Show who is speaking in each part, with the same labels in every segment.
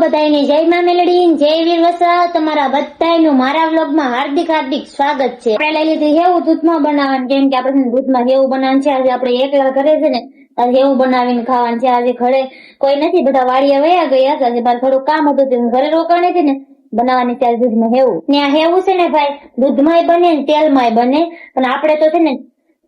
Speaker 1: બધાને જય માં મેલડી, જય વીર વસરા. તમારા બધાનું મારા વ્લોગમાં હાર્દિક સ્વાગત છે. આપણે લઈ લીધી હેવું દૂધમાં બનાવવાનું, કેમ કે આપણે દૂધમાં હેવું બનાવવાનું છે. આજે આપણે એકલા ઘરે છે ને, આજે હેવું બનાવીને ખાવાનું છે. આજે ઘરે કોઈ નથી, બધા વાડીએ વયા ગયા હતા. આજે મારે થોડું કામ હતું, હું ઘરે રોકાણી હતી ને બનાવવાની. ત્યારે દૂધમાં હેવું ને આ હેવું છે ને ભાઈ, દૂધમાંય બને ને તેલમાંય બને. પણ આપણે તો છે ને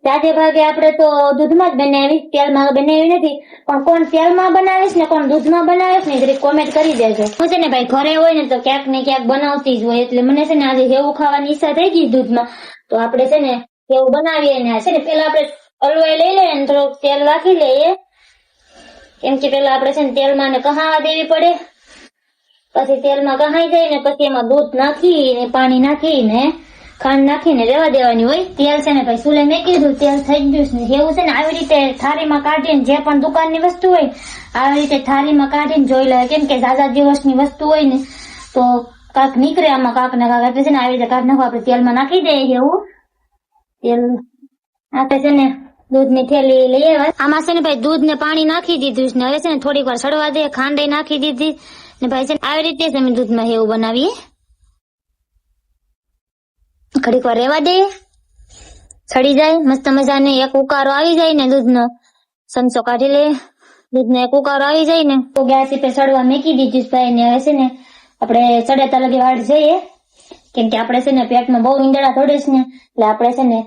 Speaker 1: જાજે ભાગે આપણે તો દૂધમાં જ બનાવી, તેલમાં બનાવી નથી. પણ કોણ તેલમાં બનાવીશ ને કોણ દૂધમાં બનાવીશ ને જરી કોમેન્ટ કરી દેજો. હું છે ને ભાઈ ઘરે હોય ને તો ક્યાંક ને ક્યાંક બનાવતી જ હોય, એટલે મને છે ને આજે હેવું ખાવાની ઈચ્છા થઈ ગઈ દૂધમાં. તો આપણે છે ને હેવું બનાવીએ ને છે ને પેલા આપણે હલવાઈ લઈ લઈએ ને થોડુંક તેલ નાખી લઈએ, કેમ કે પેલા આપણે છે ને તેલમાં ને કહાવા દેવી પડે. પછી તેલમાં કહાઈ જાય ને પછી એમાં દૂધ નાખીને પાણી નાખીને ખાંડ નાખીને રેવા દેવાની હોય. તેલ છે ને ભાઈ સુલે મેં કીધું તેલ થઈ ગયું ને હેવું છે ને આવી રીતે થાળીમાં કાઢીને, જે પણ દુકાનની વસ્તુ હોય આવી રીતે થાળીમાં કાઢીને જોઈ લે, કેમ કે ઝાઝા દિવસની વસ્તુ હોય ને તો કાંક નીકળે આમાં કાંક ને કાંક. એટલે છે ને આવી રીતે કાઢ નાખો. આપણે તેલમાં નાખી દઈએ હેવું. તેલ આપણે છે ને દૂધની થેલી લઈએ. આમાં છે ને ભાઈ દૂધ ને પાણી નાખી દીધું ને હવે છે ને થોડીક વાર સડવા દે, ખાંડ નાખી દીધી ને ભાઈ છે ને આવી રીતે જ અમે દૂધમાં હેવું બનાવીએ. ઘડીક વાર રેવા દઈએ, સડી જાય મસ્ત મજાને. એક ઉકારો આવી જાય ને દૂધનો, સંચો કાઢી લે, દૂધનો એક ઉકારો આવી જાય ને તો ગેસ પર સડવા મેકી દીધું ભાઈ ને. હવે છે ને આપણે સડેતા લગી વાટ જઈએ, કેમ કે આપણે છે ને પેટમાં બહુ ઈંદડા થોડે છે ને, એટલે આપણે છે ને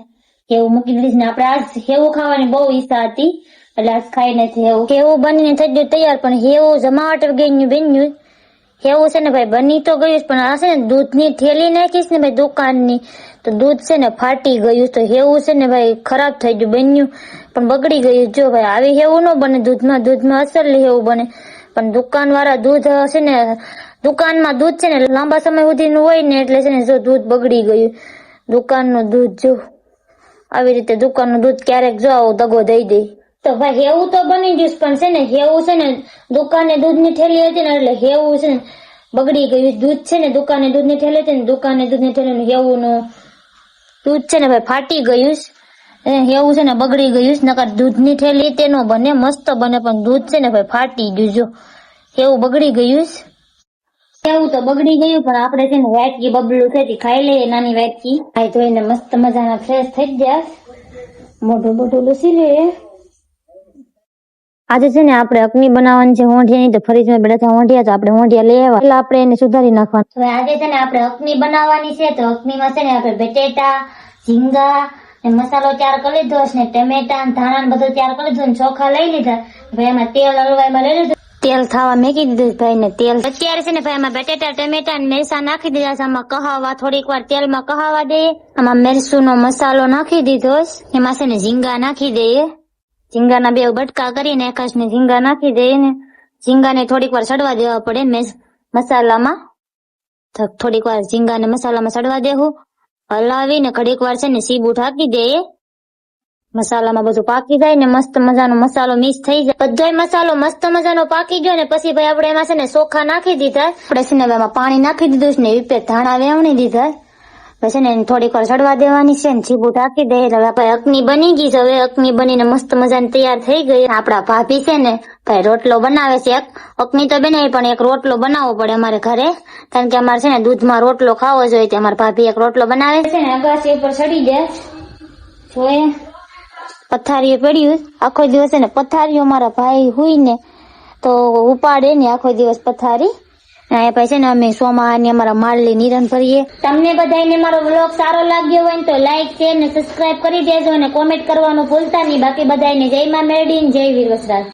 Speaker 1: હેવું મૂકી દીધું ને. આપણે આજ હેવું ખાવાની બહુ ઈચ્છા હતી, એટલે આજ ખાઈ નથી હેવું. હેવું બનીને થઈ ગયું તૈયાર, પણ હેવું જમાવટ ગયું બન્યું. હેવું છે ને ભાઈ બની તો ગયું, પણ આ છે ને દૂધની થેલી નાખીશ ને ભાઈ દુકાનની, તો દૂધ છે ને ફાટી ગયું. તો હેવું છે ને ભાઈ ખરાબ થઈ ગયું, બન્યું પણ બગડી ગયું. જો ભાઈ આવી હેવું ન બને દૂધમાં અસલી હેવું બને. પણ દુકાન વાળા દૂધ છે ને, દુકાનમાં દૂધ છે ને લાંબા સમય સુધીનું હોય ને, એટલે છે ને જો દૂધ બગડી ગયું. દુકાનનું દૂધ જો આવી રીતે દુકાનનું દૂધ ક્યારેક જો આવો દગો દઈ દે. તો ભાઈ હેવું તો બની ગયું, પણ છે ને હેવું છે ને દુકાને દૂધની થેલી હતી ને એટલે હેવું છે ને બગડી ગયું. દૂધ છે ને દુકાને દૂધની થેલી હતી ને, દુકાને દૂધની થેલી હેવું નું દૂધ છે ને ભાઈ ફાટી ગયું. હેવું છે ને બગડી ગયું. નકર દૂધની થેલી તેનો બને મસ્ત બને, પણ દૂધ છે ને ભાઈ ફાટી ગયું. જો હેવું બગડી ગયું. હેવું તો બગડી ગયું, પણ આપણે છે ને વાટકી બબલું છે ખાઈ લઈએ, નાની વાટકી. ખાઈ ધોઈને મસ્ત મજાના ફ્રેશ થઈ ગયા, મોઢું બોઢું લૂસી લઈએ. આજે છે ને આપણે અકની બનાવવાની છે, હોંઢિયાની. તો ફરીજમાં બેઠા હોંઢિયા, તો આપણે હોંઢિયા લઈ આવ્યા. એટલે આપણે એને સુધારી નાખવાનું. હવે આજે છે ને આપણે અકની બનાવવાની છે, તો અકનીમાં છે ને આપણે બટેટા, ઝીંગા ને મસાલો તૈયાર કરી લીધો છે, ને ટમેટા ધાણા બધું તૈયાર કરી લીધું, ને ચોખા લઈ લીધા. ભાઈ એમાં તેલ હલવાઈમાં લઈ લીધું, તેલ થવા મેકી દીધું ભાઈ ને. તેલ અત્યારે છે ને ભાઈ એમાં બટેટા, ટમેટા ને મેરસા નાખી દીધા છે. આમાં કહાવા થોડીક વાર તેલમાં કહાવા દઈએ. આમાં મેરસુનો મસાલો નાખી દીધો, એમાં છે ને ઝીંગા નાખી દઈએ. ઝીંગાના બે બટકા કરીને એકાશ ને ઝીંગા નાખી દઈએ ને ઝીંગાને થોડીક વાર સડવા દેવા પડે મસાલામાં. થોડીક વાર ઝીંગાને મસાલામાં સડવા દેવું, હલાવીને ઘડીક વાર છે ને સીબુ ઢાંકી દઈએ. મસાલામાં બધું પાકી જાય ને મસ્ત મજાનો મસાલો મિક્સ થઈ જાય. બધોય મસાલો મસ્ત મજાનો પાકી ગયો ને પછી ભાઈ આપણે એમાં છે ને ચોખા નાખી દીધા. આપણે છે ને એમાં પાણી નાખી દીધું ને વિપે ધાણા વેવણી દીધા. પછી ને થોડીક વાર સડવા દેવાની છે ને સીબુ ઢાંકી દઈએ. હવે ભાઈ અકની બની ગઈ છે. હવે અકની બનીને મસ્ત મજાની તૈયાર થઈ ગઈ. આપડા ભાભી છે ને ભાઈ રોટલો બનાવે છે. એક અકની તો બનાવી, પણ એક રોટલો બનાવવો પડે અમારે ઘરે, કારણ કે અમારે છે ને દૂધમાં રોટલો ખાવો જોઈએ. તો અમારા ભાભી એક રોટલો બનાવે છે ને. અગાસી ઉપર ચડી જાય જોઈએ, પથારીઓ પડ્યું આખો દિવસ છે ને. પથારીઓ મારા ભાઈ હોય ને તો ઉપાડે ને આખો દિવસ પથારી. પછી છે ને અમે સોમાહાની અમારા માળની નિરણ ભરીએ. તમને બધાને મારો વ્લોગ સારો લાગ્યો હોય ને તો લાઈક, શેર ને સબસ્ક્રાઇબ કરી દેજો, અને કોમેન્ટ કરવાનું ભૂલતા નહીં. બાકી બધાને જય માં મેલડી, જય વીર વસરાજ.